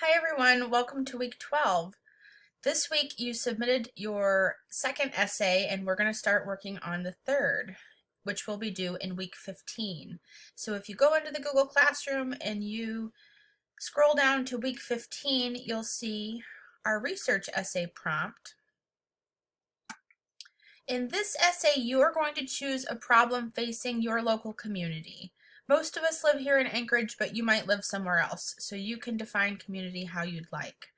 Hi everyone, welcome to week 12. This week you submitted your second essay and we're going to start working on the third, which will be due in week 15. So if you go into the Google Classroom and you scroll down to week 15, you'll see our research essay prompt. In this essay, you are going to choose a problem facing your local community. Most of us live here in Anchorage, but you might live somewhere else, so you can define community how you'd like.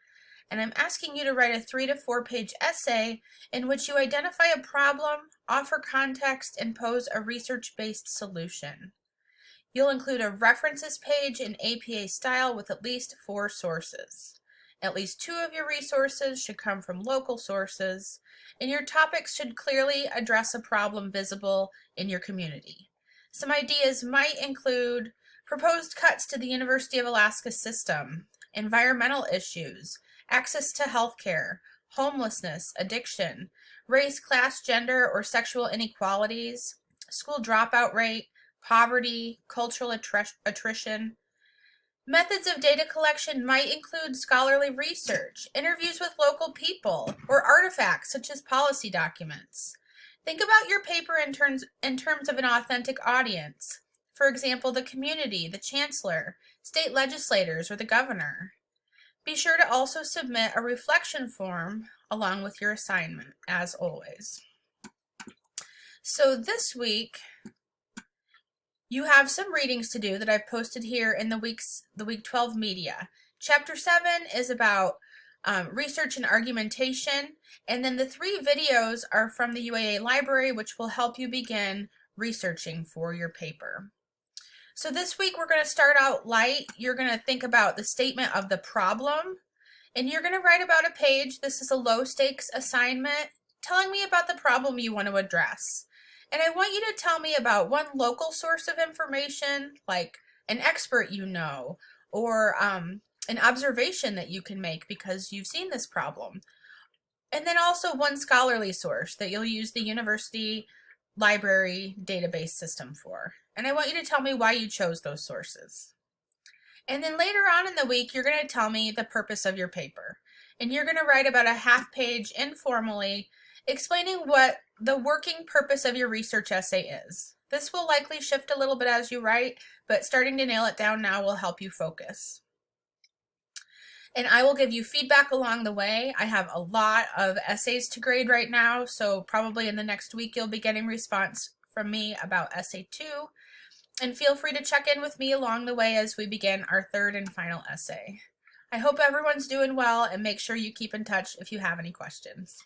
And I'm asking you to write a 3 to 4 page essay in which you identify a problem, offer context, and pose a research-based solution. You'll include a references page in APA style with at least 4 sources. At least 2 of your resources should come from local sources, and your topics should clearly address a problem visible in your community. Some ideas might include proposed cuts to the University of Alaska system, environmental issues, access to healthcare, homelessness, addiction, race, class, gender, or sexual inequalities, school dropout rate, poverty, cultural attrition. Methods of data collection might include scholarly research, interviews with local people, or artifacts such as policy documents. Think about your paper in terms of an authentic audience. For example, the community, the chancellor, state legislators, or the governor. Be sure to also submit a reflection form along with your assignment, as always. So this week, you have some readings to do that I've posted here in the week 12 media. Chapter 7 is about research and argumentation, and then the 3 videos are from the UAA library, which will help you begin researching for your paper. So this week we're going to start out light. You're going to think about the statement of the problem, and you're going to write about a page. This is a low stakes assignment telling me about the problem you want to address. And I want you to tell me about one local source of information, like an expert you know, or an observation that you can make because you've seen this problem. And then also one scholarly source that you'll use the university library database system for. And I want you to tell me why you chose those sources. And then later on in the week, you're going to tell me the purpose of your paper. And you're going to write about a half page informally explaining what the working purpose of your research essay is. This will likely shift a little bit as you write, but starting to nail it down now will help you focus. And I will give you feedback along the way. I have a lot of essays to grade right now, so probably in the next week you'll be getting response from me about essay 2. And feel free to check in with me along the way as we begin our third and final essay. I hope everyone's doing well, and make sure you keep in touch if you have any questions.